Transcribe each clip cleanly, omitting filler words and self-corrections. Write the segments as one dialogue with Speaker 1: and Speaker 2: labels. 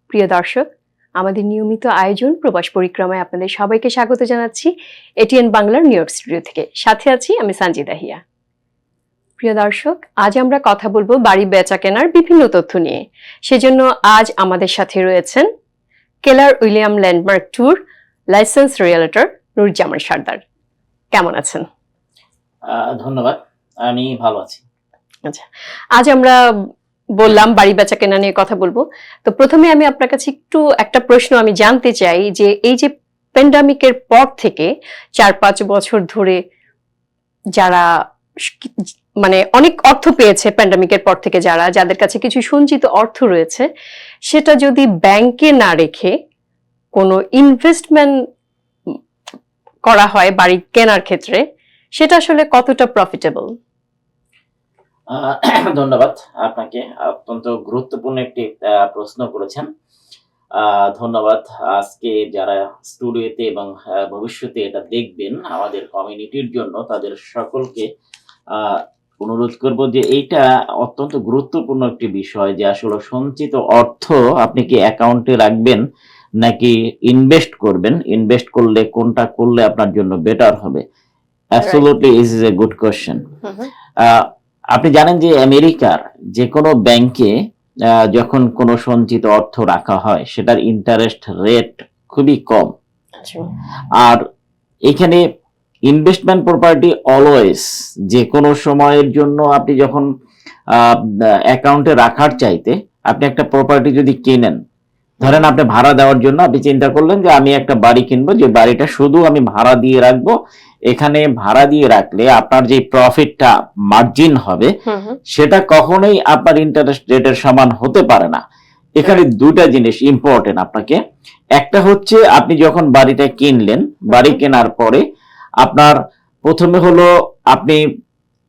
Speaker 1: প্রিয় দর্শক, আমাদের নিয়মিত আয়োজন প্রবাস পরিক্রমায় আপনাদের সবাইকে স্বাগত জানাচ্ছি এটিএন বাংলার নিউ ইয়র্ক স্টুডিও থেকে। সাথে আছি আমি সানজিদা হিয়া। প্রিয় দর্শক, আজ আমরা কথা বলবো বাড়ি বেচা কেনার বিভিন্ন তথ্য নিয়ে। সেজন্য আজ আমাদের সাথে রয়েছেন Keller William Landmark tour license realtor Nuruzzaman Sardar. কেমন আছেন?
Speaker 2: ধন্যবাদ, আমি ভালো আছি।
Speaker 1: আচ্ছা, আজ আমরা বললাম বাড়ি বেচা কেনা নিয়ে কথা বলবো। তো প্রথমে আমি আপনার কাছে একটা প্রশ্ন আমি জানতে চাই যে এই যে প্যান্ডামিকের পর থেকে 4-5 বছর ধরে যারা মানে অনেক অর্থ পেয়েছে প্যান্ডামিকের পর থেকে, যাদের কাছে কিছু সঞ্চিত অর্থ রয়েছে, সেটা যদি ব্যাংকে না রেখে কোনো ইনভেস্টমেন্ট করা হয় বাড়ি কেনার ক্ষেত্রে, সেটা আসলে কতটা প্রফিটেবল?
Speaker 2: ধন্যবাদ আপনাকে, অত্যন্ত গুরুত্বপূর্ণ একটি প্রশ্ন করেছেন। ধন্যবাদ। আজকে যারা স্টুডিওতে এবং ভবিষ্যতে এটা দেখবেন আমাদের কমিউনিটির জন্য, তাদের সকলকে অনুরোধ করব যে এইটা অত্যন্ত গুরুত্বপূর্ণ একটি বিষয়, যে আসলে সঞ্চিত অর্থ আপনি কি অ্যাকাউন্টে রাখবেন নাকি ইনভেস্ট করবেন। ইনভেস্ট করলে কোনটা করলে আপনার জন্য বেটার হবে। Absolutely is a good question. আপনি জানেন যে আমেরিকার যে কোনো ব্যাংকে যখন কোনো সঞ্চিত অর্থ রাখা হয় সেটার ইন্টারেস্ট রেট খুবই কম। আর এখানে ইনভেস্টমেন্ট প্রপার্টি অলওয়েজ যে কোনো সময়ের জন্য আপনি যখন অ্যাকাউন্টে রাখার চাইতে আপনি একটা প্রপার্টি যদি কেনেন, ধরেন আপনি ভাড়া দেওয়ার জন্য আপনি চিন্তা করলেন যে আমি একটা বাড়ি কিনবো, যে বাড়িটা শুধু আমি ভাড়া দিয়ে রাখবো। এখানে ভাড়া দিয়ে রাখলে আপনার যে প্রফিটটা মার্জিন হবে সেটা কখনোই আপনার ইন্টারেস্ট রেটের সমান হতে পারে না। এখানে দুটা জিনিস ইম্পর্টেন্ট আপনাকে। একটা হচ্ছে আপনি যখন বাড়িটা কিনলেন, বাড়ি কেনার পরে আপনার প্রথমে হলো আপনি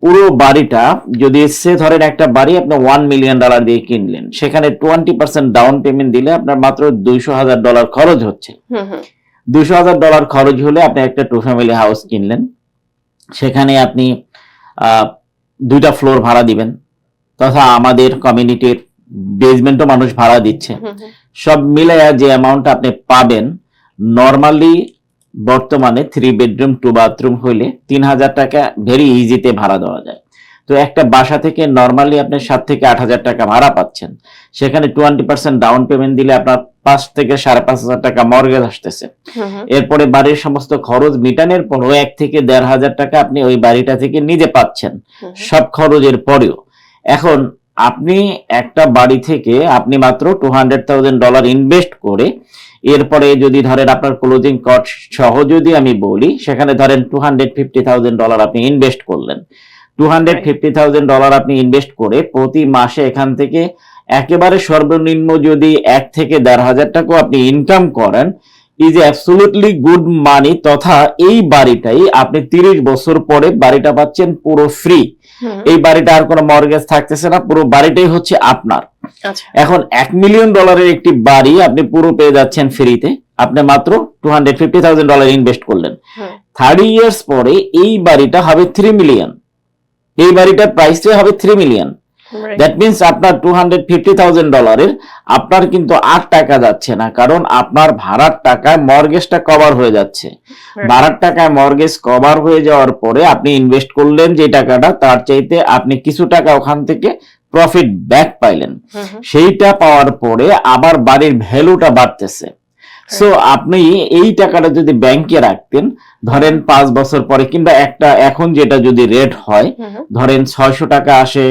Speaker 2: পুরো বাড়িটা, যদি সে ধরেন একটা বাড়ি আপনি $1 মিলিয়ন দিয়ে কিনলেন, সেখানে 20% ডাউন পেমেন্ট দিলে আপনার মাত্র $200,000 খরচ হচ্ছে। $200,000 খরচ হলে আপনি একটা 2 ফ্যামিলি হাউস কিনলেন, সেখানে আপনি 2টা ফ্লোর ভাড়া দিবেন, তথা আমাদের কমিউনিটির বেসমেন্টও মানুষ ভাড়া দিচ্ছে। সব মিলাইয়া যে অ্যামাউন্ট আপনি পাবেন, নর্মালি বর্তমানে 3 বেডরুম 2 বাথরুম হইলে 3,000 টাকা ভেরি ইজিতে ভাড়া দেওয়া যায়। তো একটা বাসা থেকে নর্মালি আপনি 7,000 থেকে 8,000 টাকা ভাড়া পাচ্ছেন। সেখানে 20% ডাউন পেমেন্ট দিলে আপনার 5,000 থেকে 5,500 টাকা মর্গেজ আসতেছে। এরপরে বাড়ির সমস্ত খরচ মিটানোর পর 1,000 থেকে 1,500 টাকা আপনি ওই বাড়িটা থেকে নিজে পাচ্ছেন, সব খরচের পরেও। এখন আপনি একটা বাড়ি থেকে আপনি মাত্র $200,000 ইনভেস্ট করে, এরপরে যদি ধরেন আপনার ক্লোজিং কস্ট সহ যদি আমি বলি, সেখানে ধরেন $250,000 আপনি ইনভেস্ট করলেন। $250,000 আপনি ইনভেস্ট করে প্রতি মাসে এখান থেকে একেবারে সর্বনিম্ন যদি 1,000 থেকে 1,500 টাকা আপনি ইনকাম করেন, ইজ অ্যাবসলিউটলি গুড মানি। তথা এই বাড়িটাই আপনি 30 বছর পরে বাড়িটা পাচ্ছেন পুরো ফ্রি। এই বাড়িটা আর কোনো মর্গেজ থাকতেছে না, পুরো বাড়িটাই হচ্ছে আপনার। এখন $1 মিলিয়ন একটি বাড়ি আপনি পুরো পেয়ে যাচ্ছেন ফ্রিতে, আপনি মাত্র $250,000 ইনভেস্ট করলেন। 30 ইয়ার্স পরে এই বাড়িটা হবে 3 মিলিয়ন, এই বাড়িটার প্রাইসটাই হবে 3 মিলিয়ন। দ্যাট মিনস আপনার $250,000 আপনার কিন্তু 8 টাকা যাচ্ছে না, কারণ আপনার ভাড়ার টাকায় মর্গেজটা কভার হয়ে যাচ্ছে। ভাড়ার টাকায় মর্গেজ কভার হয়ে যাওয়ার পরে আপনি ইনভেস্ট করলেন যে টাকাটা, তার চাইতে আপনি কিছু টাকা ওখান থেকে প্রফিট ব্যাক পাইলেন। সেইটা পাওয়ার পরে আবার বাড়ির ভ্যালুটা বাড়তেছে। সো আপনি এই টাকাটা যদি ব্যাংকে রাখতেন, ধরেন 5 বছর পরে, কিংবা এখন যেটা যদি রেট হয়, ধরেন 600 টাকা আসে,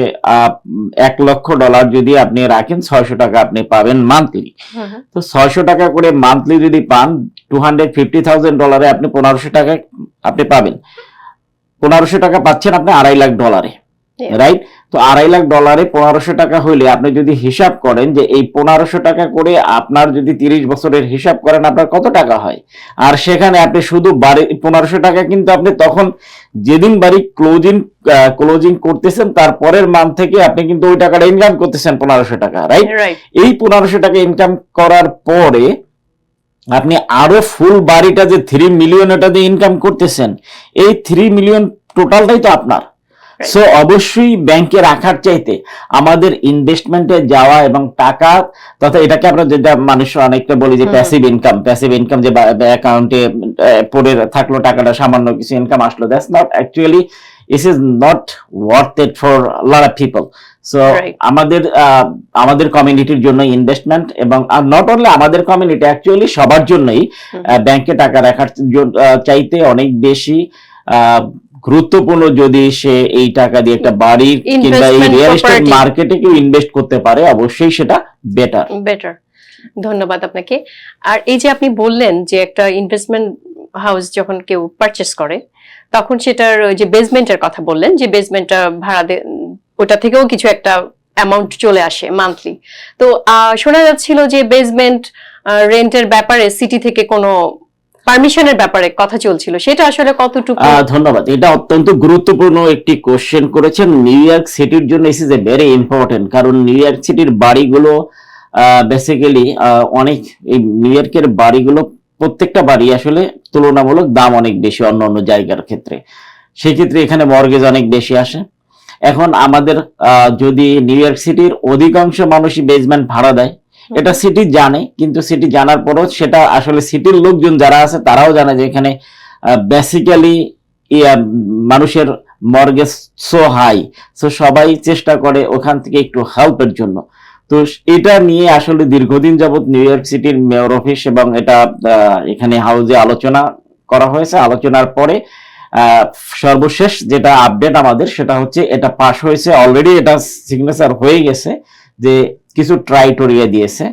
Speaker 2: $1 লক্ষ যদি আপনি রাখেন, 600 টাকা আপনি পাবেন মান্থলি। তো 600 টাকা করে মান্থলি যদি পান, $250,000 আপনি 1,500 টাকা আপনি পাবেন। 1,500 টাকা পাচ্ছেন আপনি $2.5 লাখ, রাইট? তো $2.5 লাখ 1,500 টাকা হইলে আপনি যদি হিসাব করেন যে এই 1,500 টাকা করে আপনার যদি 30 বছরের হিসাব করেন, আপনার কত টাকা হয়। আর সেখানে আপনি শুধু বাড়ি 1,500 টাকা, কিন্তু আপনি তখন যেদিন বাড়ি ক্লোজিং করতেছেন তারপরের মান্থ থেকে আপনি কিন্তু ওই টাকাটা ইনকাম করতেছেন 1,500 টাকা, রাইট? এই 1,500 টাকা ইনকাম করার পরে আপনি আরো ফুল বাড়িটা যে 3 মিলিয়ন এটা দিয়ে ইনকাম করতেছেন, এই 3 মিলিয়ন টোটালটাই তো আপনার। সো অবশ্যই ব্যাংকে রাখার চাইতে আমাদের ইনভেস্টমেন্টে যাওয়া এবং টাকা তথা এটাকে আমরা যেটা মানুষ অনেকটা বলি যে প্যাসিভ ইনকাম যে অ্যাকাউন্টে পড়ে থাকলো টাকাটা সামান্য কিছু ইনকাম আসলো, that's not actually, it is not worth it for lot of people. So আমাদের কমিউনিটির জন্য ইনভেস্টমেন্ট, এবং নট অনলি আমাদের কমিউনিটি, অ্যাকচুয়ালি সবার জন্যই ব্যাংকে টাকা রাখার চাইতে অনেক বেশি গুরুত্বপূর্ণ যদি সে এই টাকা দিয়ে একটা বাড়ির কিংবা এই রিয়েল এস্টেট মার্কেটে কেউ ইনভেস্ট করতে পারে, অবশ্যই সেটা বেটার।
Speaker 1: ধন্যবাদ আপনাকে। আর এই যে আপনি বললেন যে একটা ইনভেস্টমেন্ট হাউস যখন কেউ পারচেস করে তখন সেটার যে বেসমেন্টের কথা বললেন, যে বেসমেন্টটা ভাড়া ওটা থেকেও কিছু একটা অ্যামাউন্ট চলে আসে মান্থলি। তো শোনা যাচ্ছিল যে বেসমেন্ট রেন্টের ব্যাপারে সিটি থেকে কোনো পারমিশনের ব্যাপারে কথা চলছিল, সেটা আসলে কতটুকু?
Speaker 2: ধন্যবাদ, এটা অত্যন্ত গুরুত্বপূর্ণ একটি কোশ্চেন করেছেন। নিউ ইয়র্ক সিটির জন্য is is a very important, কারণ নিউ ইয়র্ক সিটির বাড়িগুলো বেসিক্যালি অনেক, এই নিউ ইয়র্কের বাড়িগুলো প্রত্যেকটা বাড়ি আসলে তুলনামূলক দাম অনেক বেশি অন্য অন্য জায়গার ক্ষেত্রে, সেক্ষেত্রে এখানে মর্গেজ অনেক বেশি আসে। এখন আমাদের যদি নিউ ইয়র্ক সিটির অধিকাংশ মানুষই বেসমেন্ট ভাড়া দেয়, এটা সিটি জানে, কিন্তু সিটি জানার পরও সেটা আসলে সিটির লোকজন যারা আছে তারাও জানে যে এখানে বেসিক্যালি মানুষের মর্গেজ সো হাই, সো সবাই চেষ্টা করে ওখান থেকে একটু হেল্পের জন্য। তো এটা নিয়ে আসলে দীর্ঘদিন যাবত নিউ ইয়র্ক সিটির মেয়র অফিস এবং এটা এখানে হাউজে আলোচনা করা হয়েছে। আলোচনার পরে সর্বশেষ যেটা আপডেট আমাদের সেটা হচ্ছে এটা পাস হয়েছে অলরেডি, এটা সিগনেচার হয়ে গেছে যে কিছু ট্রাইটোরিয়া দিয়েছে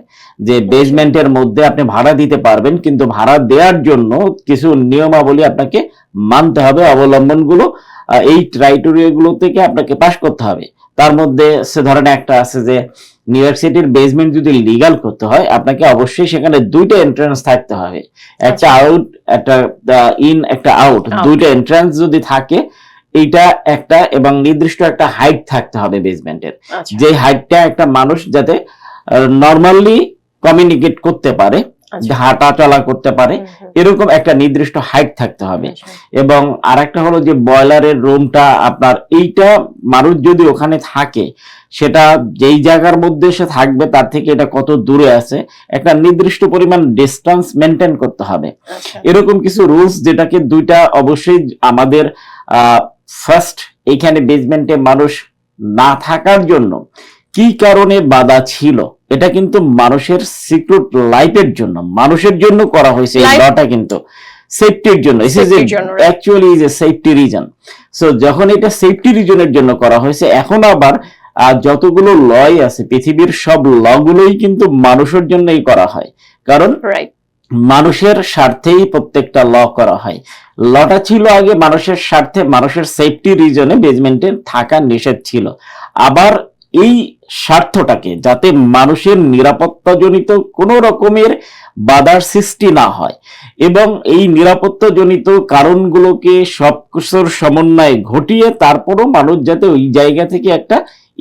Speaker 2: যে বেসমেন্টের মধ্যে আপনি ভাড়া দিতে পারবেন, কিন্তু ভাড়া দেওয়ার জন্য কিছু নিয়মাবলী আপনাকে মানতে হবে, অবলম্বনগুলো এই ট্রাইটোরিয়া গুলো থেকে আপনাকে পাস করতে হবে। তার মধ্যে সে ধরনের একটা আছে যে নিউ ইয়র্ক সিটির বেসমেন্ট যদি লিগাল করতে হয় আপনাকে অবশ্যই সেখানে দুইটা এন্ট্রান্স থাকতে হবে, একটা আউট, একটা ইন, একটা আউট, দুইটা এন্ট্রান্স যদি থাকে এইটা একটা, এবং নির্দিষ্ট একটা হাইট থাকতে হবে বেসমেন্টের, যে হাইটটা একটা মানুষ যাতে নর্মালি কমিউনিকেট করতে পারে, হাঁটা চলা করতে পারে, এরকম একটা নির্দিষ্ট হাইট থাকতে হবে। এবং আরেকটা হলো যে বয়লারের রুমটা আপনার, এইটা মানুষ যদি ওখানে থাকে সেটা যেই জায়গার মধ্যে সে থাকবে তার থেকে এটা কত দূরে আছে, একটা নির্দিষ্ট পরিমাণ ডিস্টেন্স মেনটেন করতে হবে। এরকম কিছু রুলস, যেটাকে দুইটা অবশ্যই আমাদের ফার্স্ট এইখানে বেসমেন্টে মানুষ না থাকার জন্য কি কারণে বাধা ছিল, এটা কিন্তু মানুষের সিকিউর লাইফের জন্য, মানুষের জন্য করা হয়েছে এই লটা, কিন্তু সেফটির জন্য, actually is a safety reason. So যখন এটা সেফটি রিজনের জন্য করা হয়েছে, এখন আবার যতগুলো লই আছে পৃথিবীর সব লগুলোই কিন্তু মানুষের জন্যই করা হয়, কারণ মানুষের স্বার্থেই প্রত্যেকটা ল করা হয়। লটা ছিল আগে মানুষের স্বার্থে, মানুষের সেফটি রিজনে বেসমেন্টে থাকা নিষেধ ছিল। আবার এই স্বার্থটাকে যাতে মানুষের নিরাপত্তাজনিত কোনো রকমের বাধার সৃষ্টি না হয় এবং এই নিরাপত্তাজনিত কারণগুলোকে সবকিছুর সমন্বয়ে ঘটিয়ে তারপরও মানুষ যাতে ওই জায়গা থেকে একটা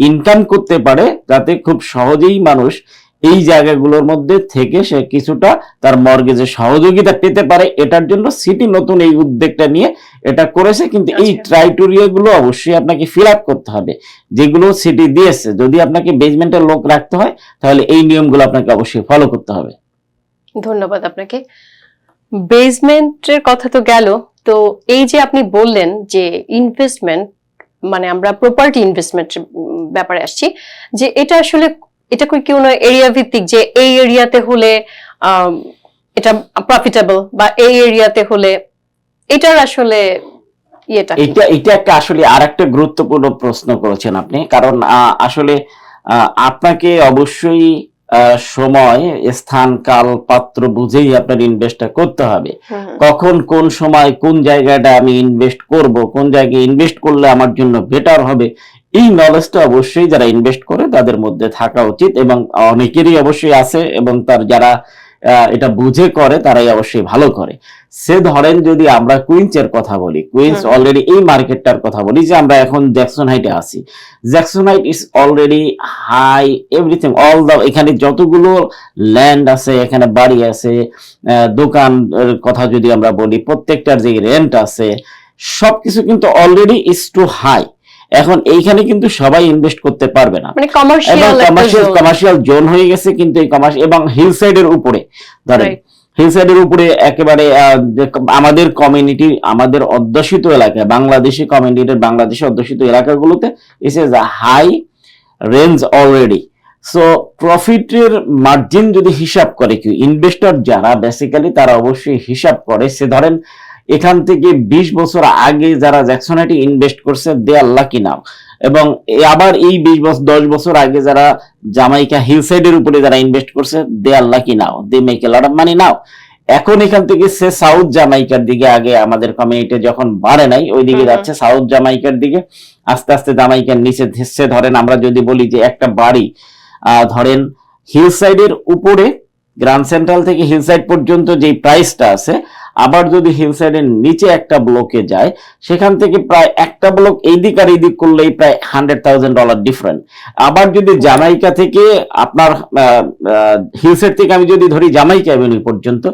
Speaker 2: ইনকাম করতে পারে, যাতে খুব সহজেই মানুষ এই জায়গাগুলোর মধ্যে থেকে সে কিছুটা তার মর্গেজে সহযোগিতা পেতে পারে, এটার জন্য সিটি নতুন এই উদ্যোগটা নিয়ে এটা করেছে। কিন্তু এই ক্রাইটেরিয়া গুলো অবশ্যই আপনাকে ফিল আপ করতে হবে, যেগুলো সিটি দিয়েছে। যদি আপনাকে বেসমেন্টের লোক রাখতে হয় তাহলে এই নিয়মগুলো আপনাকে অবশ্যই ফলো করতে হবে।
Speaker 1: ধন্যবাদ আপনাকে। বেসমেন্টের কথা তো গেল, তো এই যে আপনি বললেন যে ইনভেস্টমেন্ট, মানে আমরা প্রপার্টি ইনভেস্টমেন্ট ব্যাপারে আসছি, যে এটা আসলে এটা কোনো এরিয়া ভিত্তিক, যে এই এরিয়াতে হলে এটা প্রফিটেবল বা এই এরিয়াতে হলে, এটার আসলে
Speaker 2: এটা একটা আসলে আরেকটা গুরুত্বপূর্ণ প্রশ্ন করেছেন আপনি, কারণ আসলে আপনাকে অবশ্যই সময়, স্থান, কাল, পাত্র বুঝেই আপনার ইনভেস্টটা করতে হবে। কখন, কোন সময়, কোন জায়গাটা আমি ইনভেস্ট করব, কোন জায়গায় ইনভেস্ট করলে আমার জন্য বেটার হবে, এই নলেজটা অবশ্যই যারা ইনভেস্ট করে তাদের মধ্যে থাকা উচিত, এবং অনেকেরই অবশ্যই আছে, এবং তার যারা এটা বুঝে করে তারাই অবশ্যই ভালো করে। সে ধরেন যদি আমরা কুইন্সের কথা বলি, কুইন্স অলরেডি এই মার্কেটটার কথা বলি, যে আমরা এখন জ্যাকসন হাইটে আছি, Jackson Height is already high, everything, all the, এখানে যতগুলো ল্যান্ড আছে, এখানে বাড়ি আছে, দোকান কথা যদি আমরা বলি, প্রত্যেকটার যে রেন্ট আছে, সবকিছু কিন্তু অলরেডি ইজ টু হাই। এখন এইখানে কিন্তু সবাই ইনভেস্ট করতে পারবে না,
Speaker 1: মানে
Speaker 2: এবং
Speaker 1: কমার্শিয়াল
Speaker 2: কমার্শিয়াল জোন হয়ে গেছে, কিন্তু এই এবং হিল সাইডের উপরে ধরেন
Speaker 1: Right.
Speaker 2: হিল সাইডের উপরে একেবারে আমাদের কমিউনিটি, আমাদের অধ্যুষিত এলাকায়, বাংলাদেশি কমিউনিটির বাংলাদেশি অধ্যুষিত এলাকাগুলোতে is is a high range already. So প্রফিটের মার্জিন যদি হিসাব করে কেউ, ইনভেস্টর যারা বেসিক্যালি তারা অবশ্যই হিসাব করে। সে ধরেন এখান থেকে 20 বছর আগে যারা জ্যাকসন ইনভেস্ট করছে, দে আর লাকি নাও, এবং আবার এই 20 বছর 10 বছর আগে যারা জামাইকা হিল সাইডের উপরে যারা ইনভেস্ট করছে, they are lucky now, they make a lot of money now. এখন এখান থেকে সে সাউথ জামাইকার দিকে, আগে আমাদের কমিউনিটি যখন বাড়ে নাই ওই দিকে যাচ্ছে, সাউথ জামাইকার দিকে আস্তে আস্তে জামাইকার নিচে ধেসছে। ধরেন আমরা যদি বলি যে একটা বাড়ি ধরেন হিল সাইডের উপরে, গ্র্যান্ড সেন্ট্রাল থেকে হিল সাইড পর্যন্ত যে প্রাইসটা আছে, আবার যদি হিল সাইডের নিচে একটা ব্লকে যায়, সেখান থেকে প্রায় একটা ব্লক এই দিক আর এই দিক করলেই প্রায় $100,000 ডিফারেন্ট। আবার যদি জামাইকা থেকে আপনার হিল সাইড থেকে আমি যদি ধরি জামাইকা অ্যাভিনিউ পর্যন্ত,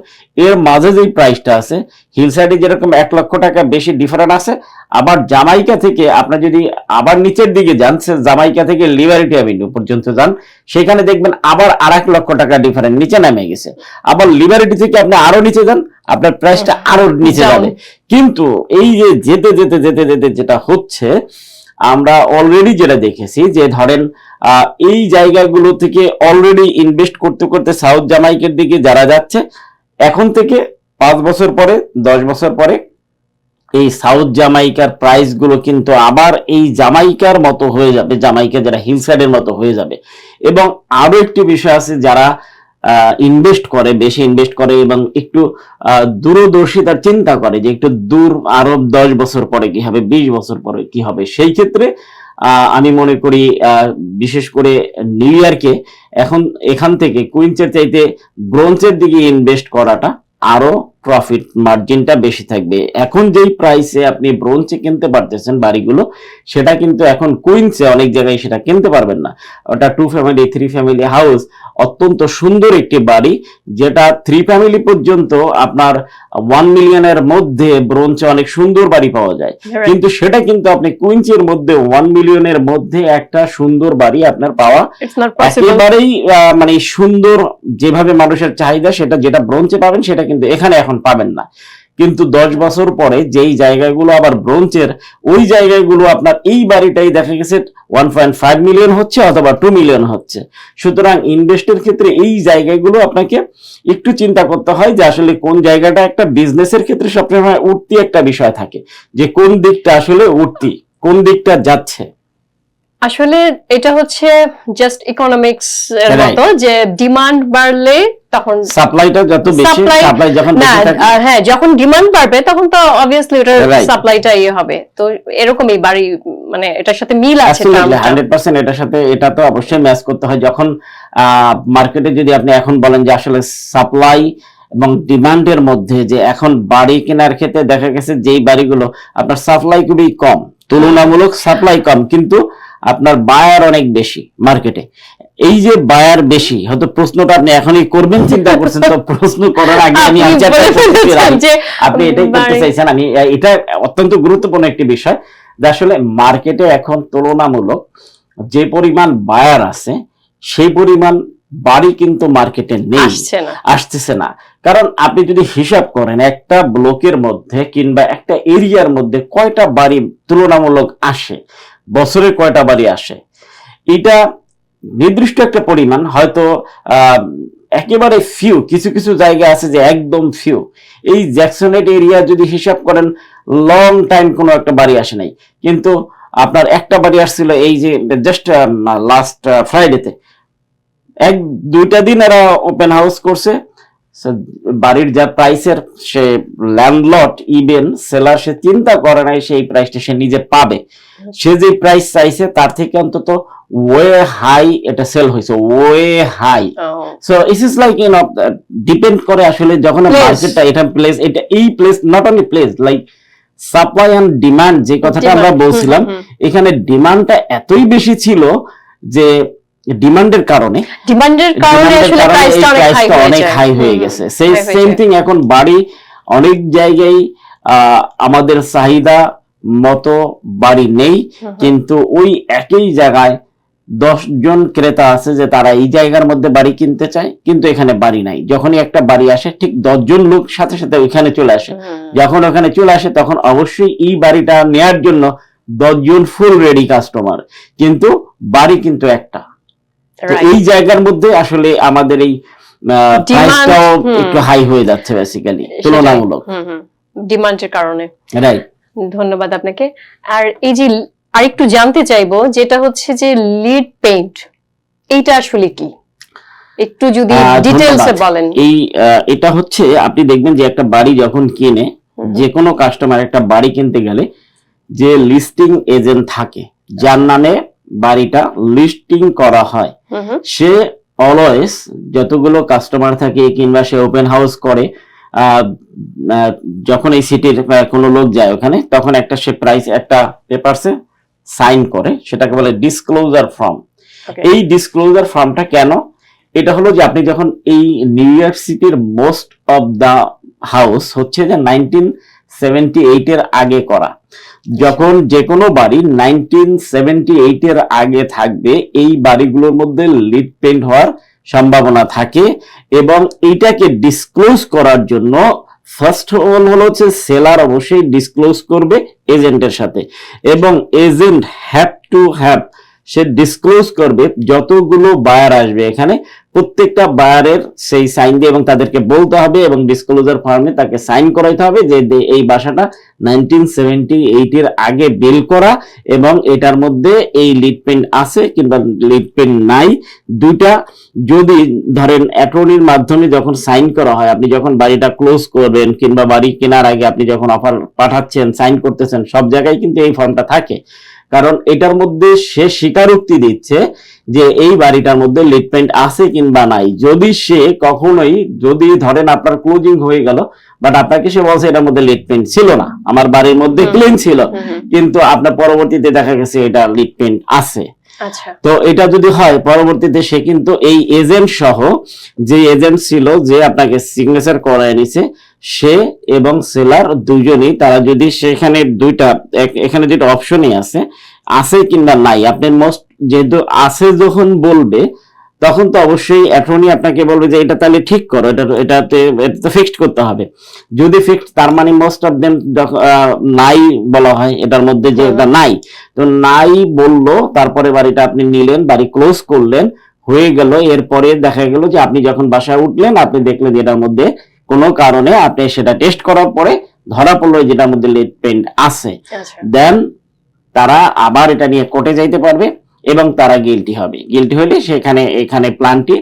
Speaker 2: এর মাঝে যে প্রাইসটা আছে, হিল সাইডে যেরকম $1,00,000 বেশি ডিফারেন্ট আছে, আবার জামাইকা থেকে আপনার যদি আবার নিচের দিকে যান, জামাইকা থেকে লিবার্টি অ্যাভিনিউ পর্যন্ত যান, সেখানে দেখবেন আবার $2,00,000 ডিফারেন্ট নিচে নেমে গেছে। আবার লিবার্টি থেকে আপনি আরো নিচে যান, আপনার প্রাইসটা আরো নিচে যাবে। কিন্তু এই যে যেতে যেতে যেতে যেতে যেটা হচ্ছে, আমরা অলরেডি যেটা দেখেছি যে ধরেন এই জায়গাগুলো থেকে অলরেডি ইনভেস্ট করতে করতে সাউথ জামাইকার দিকে যারা যাচ্ছে, এখন থেকে 5 বছর পরে 10 বছর পরে এই সাউথ জামাইকার প্রাইস গুলো কিন্তু আবার এই জামাইকার মতো হয়ে যাবে, জামাইকা যারা হিল সাইডের মতো হয়ে যাবে। এবং আরো একটি বিষয় আছে, যারা ইনভেস্ট করে, বেশি ইনভেস্ট করে এবং একটু দূরদর্শিতার চিন্তা করে যে একটু দূর আরো 10 বছর পরে কি হবে, 20 বছর পরে কি হবে, সেই ক্ষেত্রে আমি মনে করি বিশেষ করে নিউ ইয়র্কে এখন এখান থেকে কুইন্সের চাইতে ব্রোঞ্জের দিকে ইনভেস্ট করাটা আরো প্রফিট মার্জিনটা বেশি থাকবে। এখন যেই প্রাইসে আপনি ব্রোঞ্জে কিনতে পারতেছেন বাড়িগুলো, সেটা কিন্তু এখন কুইন্সে অনেক জায়গায় সেটা কিনতে পারবেন না। ওটা 2 ফ্যামিলি 3 ফ্যামিলি হাউস, অত্যন্ত সুন্দর একটি বাড়ি, যেটা 3 ফ্যামিলি পর্যন্ত আপনার 1 মিলিয়নের মধ্যে ব্রোঞ্জে অনেক সুন্দর বাড়ি পাওয়া যায়। কিন্তু সেটা কিন্তু আপনি কুইন্সের মধ্যে 1 মিলিয়নের মধ্যে একটা সুন্দর বাড়ি আপনার পাওয়া একেবারেই মানে সুন্দর, যেভাবে মানুষের চাহিদা সেটা যেটা ব্রোঞ্জে পাবেন সেটা কিন্তু এখানে এখন পাবেন না। কিন্তু 10 বছর পরে যেই জায়গাগুলো আবার ব্রোঞ্জের, ওই জায়গাগুলো আপনার এই বাড়িটাই দেখা গেছে 1.5 মিলিয়ন হচ্ছে অথবা 2 মিলিয়ন হচ্ছে। সুতরাং ইনভেস্টের ক্ষেত্রে এই জায়গাগুলো আপনাকে একটু চিন্তা করতে হয় যে আসলে কোন জায়গাটা, একটা বিজনেসের ক্ষেত্রে সবসময় উঠতি একটা বিষয় থাকে যে কোন দিকটা আসলে উঠতি, কোন দিকটা যাচ্ছে।
Speaker 1: আসলে এটা হচ্ছে জাস্ট ইকোনমিক্স এর মতো, যে ডিমান্ড বাড়লে তখন
Speaker 2: সাপ্লাইটা যত বেশি, সাপ্লাই যখন বেশি থাকে,
Speaker 1: হ্যাঁ, যখন ডিমান্ড বাড়বে তখন তো অবভিয়াসলি ওটা সাপ্লাইটা হবে। তো এরকমই বাড়ি, মানে এটার সাথে মিল আছে
Speaker 2: 100% এটার সাথে এটা তো অবশ্যই ম্যাচ করতে হয়। যখন মার্কেটে যদি আপনি এখন বলেন যে আসলে সাপ্লাই এবং ডিমান্ডের মধ্যে, যে এখন বাড়ি কেনার ক্ষেত্রে দেখা গেছে যেই বাড়িগুলো আপনার সাপ্লাই খুবই কম, তুলনামূলক সাপ্লাই কম, কিন্তু আপনার বায়ার অনেক বেশি মার্কেটে। এই যে বায়ার বেশি, হয়তো প্রশ্নটা আপনি এখনই করবেন চিন্তা করছেন, তো প্রশ্ন করার আগে আমি আপনি এটাই করতে চাইছেন, আমি এটা অত্যন্ত গুরুত্বপূর্ণ একটি বিষয় যে আসলে মার্কেটে এখন তুলনামূলক যে পরিমাণ বায়ার আছে সেই পরিমাণ বাড়ি কিন্তু মার্কেটে নেই, আসতেছে না। কারণ আপনি যদি হিসাব করেন একটা ব্লকের মধ্যে কিংবা একটা এরিয়ার মধ্যে কয়টা বাড়ি তুলনামূলক আসে, বছরে কয়টা বাড়ি আসে, এটা নির্দিষ্ট একটা পরিমাণ, হয়তো একেবারে ফিউ, কিছু কিছু জায়গা আছে যে একদম ফিউ। এই জ্যাকসনেট এরিয়া যদি হিসাব করেন লং টাইম কোনো একটা বাড়ি আসে নাই, কিন্তু আপনার একটা বাড়ি আসছিল এই যে জাস্ট লাস্ট ফ্রাইডেতে, 1-2টা দিন এরা ওপেন হাউস করছে। বাড়ির যা প্রাইসের, সে ল্যান্ডলর্ড ইভেন সেলার সে চিন্তা করে নাই সেই প্রাইসটা সে নিজে পাবে। সে যে প্রাইস চাইছে তার থেকে অন্তত ওয়ে হাই এটা সেল হয়েছে, way high. So it is like depend করে আসলে যখন মার্কেটটা, এটা প্লেস, এটা এই place not only place, like supply and demand যে কথাটা আমরা বলছিলাম, এখানে ডিমান্ডটা এতই বেশি ছিল যে ডিমান্ডের কারণে আসলে প্রাইসটা অনেক হাই হয়ে গেছে। সেই সেম থিং এখন বাড়ি অনেক জায়গায় আমাদের চাহিদা মতো বাড়ি নেই, কিন্তু ওই একই জায়গায় 10 জন ক্রেতা আছে যে তারা এই জায়গার মধ্যে বাড়ি কিনতে চায়, কিন্তু এখানে বাড়ি নাই। যখনই একটা বাড়ি আসে ঠিক 10 জন লোক সাথে সাথে ওইখানে চলে আসে। যখন ওখানে চলে আসে তখন অবশ্যই এই বাড়িটা নেয়ার জন্য 10 জন ফুল রেডি কাস্টমার, কিন্তু বাড়ি কিন্তু একটা। তো এই জায়গার মধ্যে আসলে আমাদের এই প্রাইসটাও একটু হাই হয়ে যাচ্ছে বেসিক্যালি তুলনামূলক
Speaker 1: ডিমান্ডের কারণে।
Speaker 2: রাইট,
Speaker 1: ধন্যবাদ আপনাকে। আর এই যে আরেকটু জানতে চাইবো যেটা হচ্ছে যে লিড পেইন্ট, এইটা আসলে কি একটু যদি ডিটেইলসে বলেন।
Speaker 2: এটা হচ্ছে আপনি দেখবেন যে একটা বাড়ি যখন কিনে, যে কোনো কাস্টমার একটা বাড়ি কিনতে গেলে যে লিস্টিং এজেন্ট থাকে যার নামে বাড়িটা লিস্টিং করা হয়, সে অলওয়েজ যতগুলো কাস্টমার থাকে কিংবা সে ওপেন হাউস করে, যখন এই সিটির কোনো লোক যায় ওখানে, তখন একটা সে প্রাইস একটা পেপারসে সাইন করে, সেটাকে বলে ডিসক্লোজার ফর্ম। এই ডিসক্লোজার ফর্মটা কেন? এটা হলো যে আপনি যখন এই নিউ ইয়র্ক সিটির মোস্ট অফ দা হাউস হচ্ছে যে 1978 এর আগে করা। যখন যে কোনো বাড়ি 1978 এর আগে থাকবে, এই বাড়িগুলোর মধ্যে লিড পেইন্ট হওয়ার সম্ভাবনা থাকে। এবং এইটাকে ডিসক্লোজ করার জন্য ফার্স্ট অল হলো হচ্ছে সেলার অবশ্যই ডিসক্লোজ করবে এজেন্টের সাথে, এবং agent have to have, say disclose করবে যতগুলো বায়ার আসবে এখানে, প্রত্যেকটা বায়ারের সেই সাইন দিয়ে এবং তাদেরকে বলতে হবে এবং ডিসক্লোজার ফর্মে তাকে সাইন করাইতে হবে যে এই বাসাটা 1978 এর আগে বিল করা এবং এটার মধ্যে এই লিড পেইন্ট আছে কিংবা লিড পেইন্ট নাই, দুইটা। যদি ধরেন অ্যাটর্নির মাধ্যমে যখন সাইন করা হয়, আপনি যখন বাড়িটা ক্লোজ করবেন কিংবা বাড়ি কেনার আগে আপনি যখন অফার পাঠাচ্ছেন, সাইন করতেছেন, সব জায়গায় কিন্তু এই ফর্মটা থাকে। কারণ এটার মধ্যে সে স্বীকারোক্তি দিচ্ছে যে এই বাড়িটার মধ্যে লিড পেইন্ট আছে কিংবা নাই। যদি সে কখনোই, যদি ধরেন আপনার ক্লোজিং হয়ে গেল, বাট আপনাকে সে বলছে এটার মধ্যে লিড পেইন্ট ছিল না, আমার বাড়ির মধ্যে ক্লিন ছিল, কিন্তু আপনার পরবর্তীতে দেখা গেছে এটা লিড পেইন্ট আছে, তো এটা যদি হয় পরবর্তীতে সে কিন্তু এই এজেন্ট সহ, যে এজেন্ট ছিল যে আপনাকে সিগনেচার করায় নিছে, সে এবং সেলার দুজনেই, তারা যদি সেখানে দুইটা, এখানে যেটা অপশনই আছে কিংবা নাই, আপনি মোস্ট যেহেতু আছে যখন বলবে, তখন তো অবশ্যই অ্যাটর্নি আপনাকে বলবে যে এটা তাহলে ঠিক করো, এটা তো ফিক্সড করতে হবে। যদি ফিক্সড, তার মানে মোস্ট অফ দেম নাই বলা হয় এটার মধ্যে, যে এটা নাই, তো নাই বললো, তারপরে বাড়িটা আপনি নিলেন, বাড়ি ক্লোজ করলেন, হয়ে গেল। এরপরে দেখা গেল যে আপনি যখন বাসায় উঠলেন, আপনি দেখলেন যে এটার মধ্যে কোনো কারণে আপনি সেটা টেস্ট করার পরে ধরা পড়লো যেটার মধ্যে লিড পেইন্ট আছে, দেন তারা আবার এটা নিয়ে কোর্টে যাইতে পারবে এবং তারা গিলটি হবে। গিলটি হলে এখানে প্ল্যানটি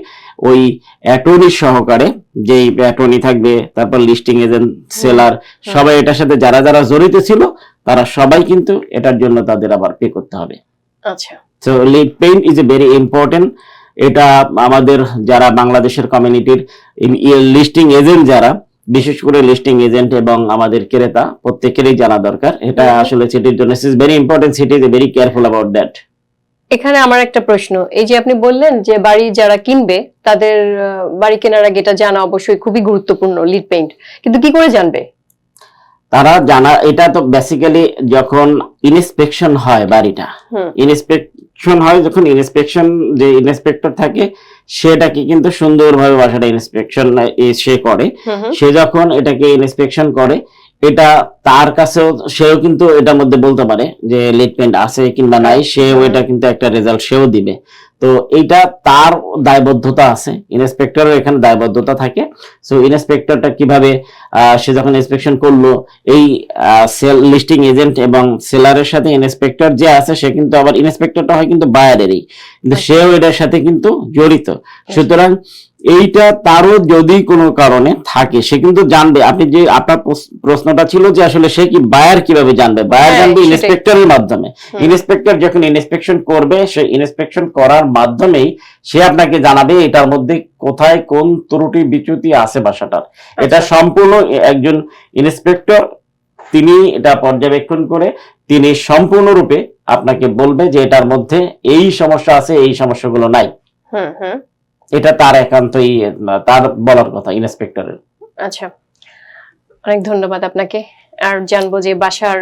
Speaker 2: ওই অ্যাটর্নি সহকারে, যেই অ্যাটর্নি থাকবে, তারপর লিস্টিং এজেন্ট, সেলার, সবাই এটার সাথে যারা যারা জড়িত ছিল, তারা সবাই কিন্তু এটার জন্য তাদের আবার পে করতে হবে।
Speaker 1: আচ্ছা,
Speaker 2: so lead paint is a very important. এটা আমাদের যারা বাংলাদেশের কমিউনিটির লিস্টিং এজেন্ট, যারা বিশেষ করে লিস্টিং এজেন্ট এবং আমাদের ক্রেতা, প্রত্যেকেরই জানা দরকার। এটা আসলে সিটির জন্য is very important, city is very careful about that.
Speaker 1: এখানে আমার একটা প্রশ্ন, এই যে আপনি বললেন যে বাড়ি যারা কিনবে তাদের বাড়ি কেনার আগে এটা জানা অবশ্যই খুবই গুরুত্বপূর্ণ, লিড পেইন্ট, কিন্তু কি করে জানবে?
Speaker 2: তারা জানা, এটা তো বেসিক্যালি যখন ইনস্পেকশন হয়, বাড়িটা ইনস্পেকশন হয়, যখন ইনস্পেকশন, যে ইন্সপেক্টর থাকে সেটাকে কিন্তু সুন্দরভাবে বাসাটা ইনস্পেকশন সে করে, সে যখন এটাকে ইনস্পেকশন করে, এটা তার কাছেও, সেও কিন্তু এটার মধ্যে বলতে পারে যে লিড পেইন্ট আছে কিংবা নাই, সেও এটা কিন্তু একটা রেজাল্ট সেও দিবে। তো এইটা তার দায়বদ্ধতা আছে, ইন্সপেক্টরের এখানে দায়বদ্ধতা থাকে। সো ইন্সপেক্টরটা কিভাবে, সে যখন ইন্সপেকশন করলো, এই লিস্টিং এজেন্ট এবং সেলারের সাথে ইন্সপেক্টর যে আছে, সে কিন্তু আবার ইন্সপেক্টরটা হয় কিন্তু বায়ারেরই, কিন্তু সেও এটার সাথে কিন্তু জড়িত। সুতরাং এইটা তারও যদি কোনো কারণে থাকে, সে কিন্তু জানবে। আপনি যে আপনার প্রশ্নটা ছিল যে আসলে সে কি বায়ার কিভাবে জানবে, বায়ার জানবে ইন্সপেক্টরের মাধ্যমে। ইন্সপেক্টর যখন ইন্সপেকশন করবে, সে ইন্সপেকশন করার মাধ্যমেই সে আপনাকে জানাবে এটার মধ্যে কোথায় কোন ত্রুটি বিচ্যুতি আছে বাসাটার। এটা সম্পূর্ণ একজন ইন্সপেক্টর, তিনি এটা পর্যবেক্ষণ করে তিনি সম্পূর্ণরূপে আপনাকে বলবে যে এটার মধ্যে এই সমস্যা আছে, এই সমস্যাগুলো নাই। এটা তার একান্তই, তার বলার কথা ইন্সপেক্টরের।
Speaker 1: আচ্ছা, অনেক ধন্যবাদ আপনাকে। আর জানবো যে বাসার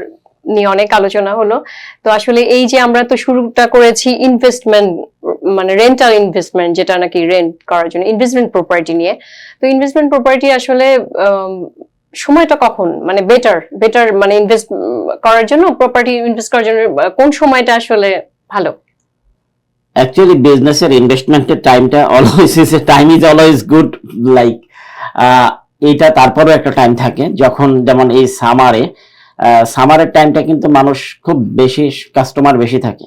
Speaker 1: নিয়ে অনেক আলোচনা হলো। তো আসলে এই যে আমরা তো শুরুটা করেছি ইনভেস্টমেন্ট, মানে রেন্টাল ইনভেস্টমেন্ট, যেটা নাকি রেন্ট করার জন্য, ইনভেস্টমেন্ট প্রপার্টি নিয়ে। তো ইনভেস্টমেন্ট প্রপার্টি আসলে সময়টা কখন মানে বেটার মানে ইনভেস্ট করার জন্য, প্রপার্টি ইনভেস্ট করার জন্য কোন সময়টা আসলে ভালো?
Speaker 2: অ্যাকচুয়ালি বিজনেসের ইনভেস্টমেন্টের টাইমটা always is time is always good, like এইটা তারপরেও একটা টাইম থাকে যখন, যেমন এই সামারের টাইমটা কিন্তু মানুষ খুব বেশি, কাস্টমার বেশি থাকে।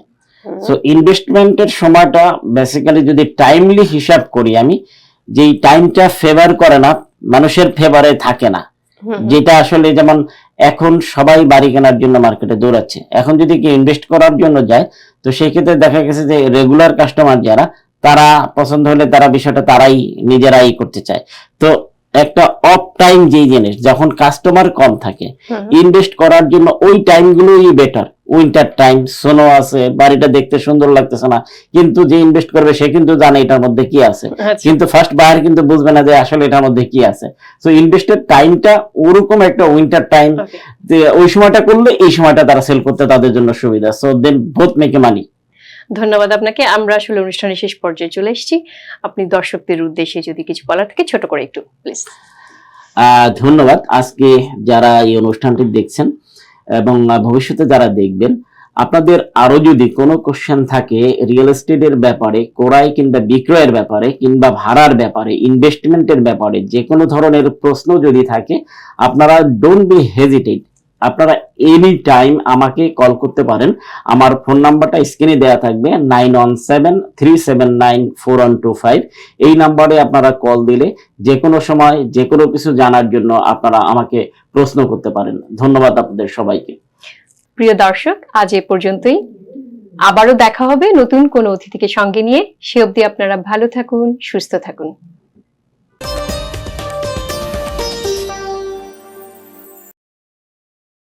Speaker 2: সো ইনভেস্টমেন্টের সময়টা বেসিক্যালি যদি টাইমলি হিসাব করি আমি, যেই টাইমটা ফেভার করে না, মানুষের ফেভারে থাকে না, যেটা আসলে যেমন এখন সবাই বাড়ি কেনার জন্য মার্কেটে দৌড়াচ্ছে, এখন যদি কেউ ইনভেস্ট করার জন্য যায় তো সেই ক্ষেত্রে দেখা গেছে যে রেগুলার কাস্টমার যারা, তারা পছন্দ হলে তারা বিষয়টা তারাই নিজেরাই করতে চায়। তো একটা অফ টাইম যেই জিনিস, যখন কাস্টমার কম থাকে, ইনভেস্ট করার জন্য ওই টাইমগুলোই বেটার। উইন্টার টাইম, স্নো আছে, বাড়িটা দেখতে সুন্দর লাগতেছে না, কিন্তু যে ইনভেস্ট করবে সে কিন্তু জানে এটার মধ্যে কি আছে, কিন্তু ফার্স্ট বায়ার কিন্তু বুঝবে না যে আসলে এটার মধ্যে কি আছে। সো ইনভেস্টের টাইমটা ওরকম একটা উইন্টার টাইম, যে ওই সময়টা করলে এই সময়টা তারা সেল করতে তাদের জন্য সুবিধা। So they both make a money.
Speaker 1: ধন্যবাদ আপনাকে। আমরা আসলে অনুষ্ঠানের শেষ পর্যায়ে চলে এসেছি। আপনি দর্শকদের উদ্দেশ্যে যদি কিছু বলার থাকে ছোট করে একটু প্লিজ।
Speaker 2: ধন্যবাদ। আজকে যারা এই অনুষ্ঠানটি দেখছেন এবং ভবিষ্যতে যারা দেখবেন, আপনাদের আরো যদি কোনো কোশ্চেন থাকে রিয়েল এস্টেটের ব্যাপারে, ক্রয় কিংবা বিক্রয়ের ব্যাপারে, কিংবা ভাড়ার ব্যাপারে, ইনভেস্টমেন্টের ব্যাপারে যে কোনো ধরনের প্রশ্ন যদি থাকে, আপনারা ডোন্ট বি হেজিটেট, আপনারা এনি টাইম আমাকে কল করতে পারেন। আমার ফোন নাম্বারটা স্ক্রিনে দেওয়া থাকবে, 9173794125। এই নাম্বারে আপনারা কল দিলে যে কোনো সময় যে কোনো কিছু জানার জন্য আপনারা আমাকে প্রশ্ন করতে পারেন। ধন্যবাদ আপনাদের সবাইকে।
Speaker 1: প্রিয় দর্শক, আজ এ পর্যন্তই। আবারও দেখা হবে নতুন কোনো অতিথিকে সঙ্গে নিয়ে। সে অবধি আপনারা ভালো থাকুন, সুস্থ থাকুন।